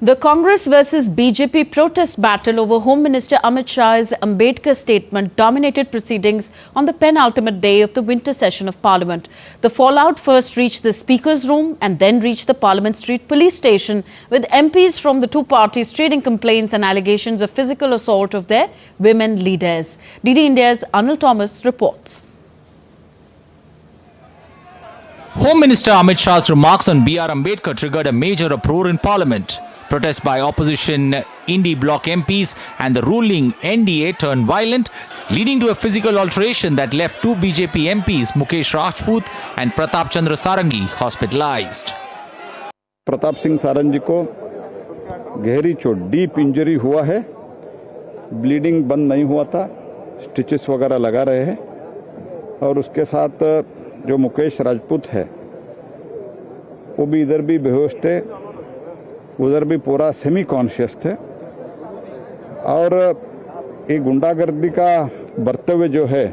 The Congress versus BJP protest battle over Home Minister Amit Shah's Ambedkar statement dominated proceedings on the penultimate day of the winter session of Parliament. The fallout first reached the Speaker's room and then reached the Parliament Street police station, with MPs from the two parties trading complaints and allegations of physical assault of their women leaders. DD India's Anil Thomas reports. Home Minister Amit Shah's remarks on B.R. Ambedkar triggered a major uproar in Parliament. Protests by opposition Indy bloc MPs and the ruling NDA turned violent, leading to a physical alteration that left two BJP MPs, Mukesh Rajput and Pratap Chandra Sarangi, hospitalized. Pratap Singh Sarang जी को गहरी चोट, deep injury हुआ है। Bleeding बंद नहीं हुआ था, stitches वगैरह लगा रहे हैं। और उसके साथ जो मुकेश राजपूत है वो भी इधर भी बेहोश थे, उधर भी पूरा सेमी कॉन्शियस थे। और ये गुंडागर्दी का बर्तव्य जो है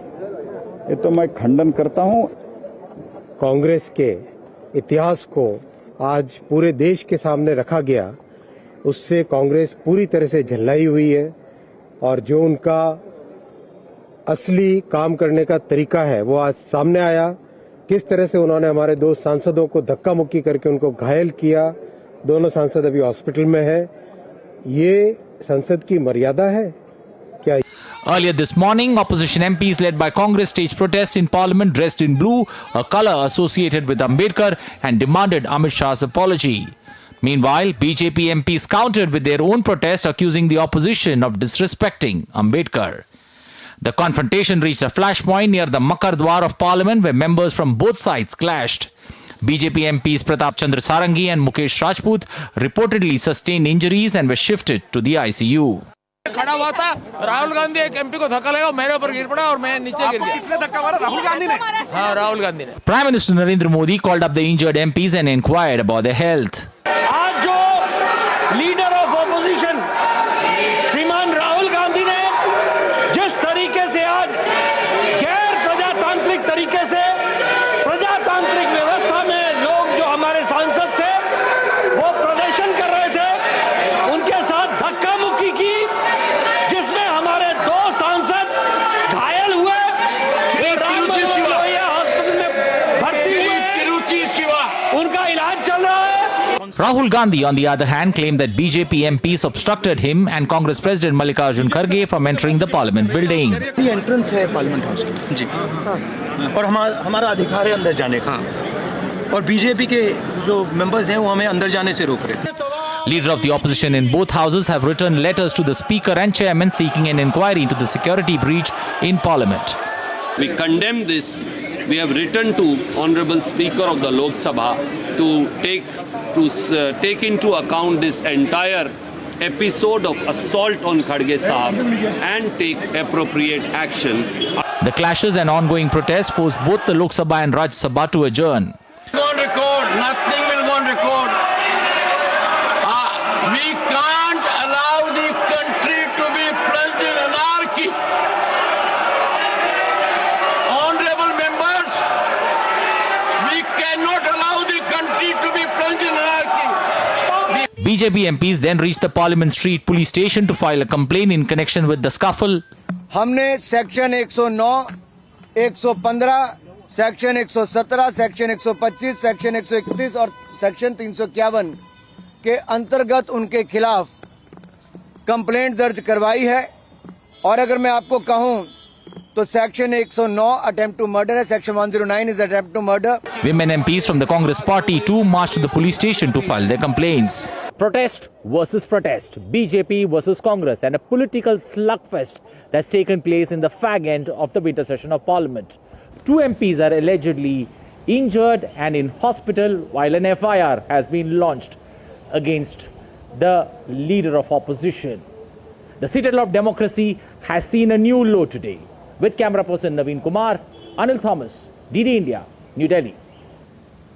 ये तो मैं खंडन करता हूं। कांग्रेस के इतिहास को आज पूरे देश के सामने रखा गया, उससे कांग्रेस पूरी तरह से झल्लाई हुई है और जो उनका असली काम करने का तरीका है वो आज सामने आया। किस तरह से उन्होंने हमारे दो सांसदों को धक्का मुक्की करके उनको घायल किया। दोनों सांसद अभी हॉस्पिटल में है। ये संसद की मर्यादा है क्या? Earlier this morning, opposition MPs led by Congress staged protests in Parliament dressed in blue, a colour associated with Ambedkar, and demanded Amit Shah's apology. Meanwhile, BJP MPs countered with their own protest, accusing the opposition of disrespecting Ambedkar. The confrontation reached a flashpoint near the Makar Dwar of Parliament, where members from both sides clashed. BJP MPs Pratap Chandra Sarangi and Mukesh Rajput reportedly sustained injuries and were shifted to the ICU. खड़ा हुआ था, राहुल गांधी एक MP को धक्का लगा, मेरे ऊपर गिर पड़ा और मैं नीचे गिर गया। किसने धक्का मारा? राहुल गांधी ने? हाँ, राहुल गांधी ने। Prime Minister Narendra Modi called up the injured MPs and inquired about their health. आज जो लीडर ऑफ ऑपोजिशन श्रीमान राहुल गांधी ने जिस तरीके से आज गैर प्रजातांत्रिक तरीके से प्रजातांत्रिक व्यवस्था में लोग जो हमारे सांसद थे वो प्रदर्शन कर रहे थे, उनके साथ धक्का मुक्की की, जिसमें हमारे दो सांसद घायल हुए। हॉस्पिटल में भर्ती हुए, उनका इलाज चल रहा है। Rahul Gandhi, on the other hand, claimed that BJP MPs obstructed him and Congress President Mallikarjun Kharge from entering the Parliament building. ये एंट्रेंस है पार्लियामेंट हाउस की जी, और हमारा अधिकार है अंदर जाने का, और बीजेपी के जो मेंबर्स हैं वो हमें अंदर जाने से रोक रहे हैं। Leader of the opposition in both houses have written letters to the Speaker and Chairman seeking an inquiry into the security breach in Parliament. We condemn this. We have written to Honorable Speaker of the Lok Sabha to take into account this entire episode of assault on Kharge Sahab and take appropriate action. The clashes and ongoing protests forced both the Lok Sabha and Rajya Sabha to adjourn. Go on record. Nothing will go on record. We can't allow the country to be plunged in anarchy. Honorable members, we cannot allow the country to be plunged in anarchy. BJP MPs then reached the Parliament Street police station to file a complaint in connection with the scuffle. हमने section 109, 115, section 117, section 125, section 131 और section 351 के अंतर्गत उनके खिलाफ complaint दर्ज करवाई है। और अगर मैं आपको कहूं तो सेक्शन 109 अटेम्प्ट टू मर्डर है, section 109 is attempt to murder. Women MPs from the Congress party too marched to the police station to file their complaints. Protest versus protest, BJP versus Congress, and a political slugfest that's taken place in the fag end of the winter session of Parliament. Two MPs are allegedly injured and in hospital, while an FIR has been launched against the leader of opposition. The citadel of democracy has seen a new low today. With camera person Naveen Kumar, Anil Thomas, DD India, New Delhi.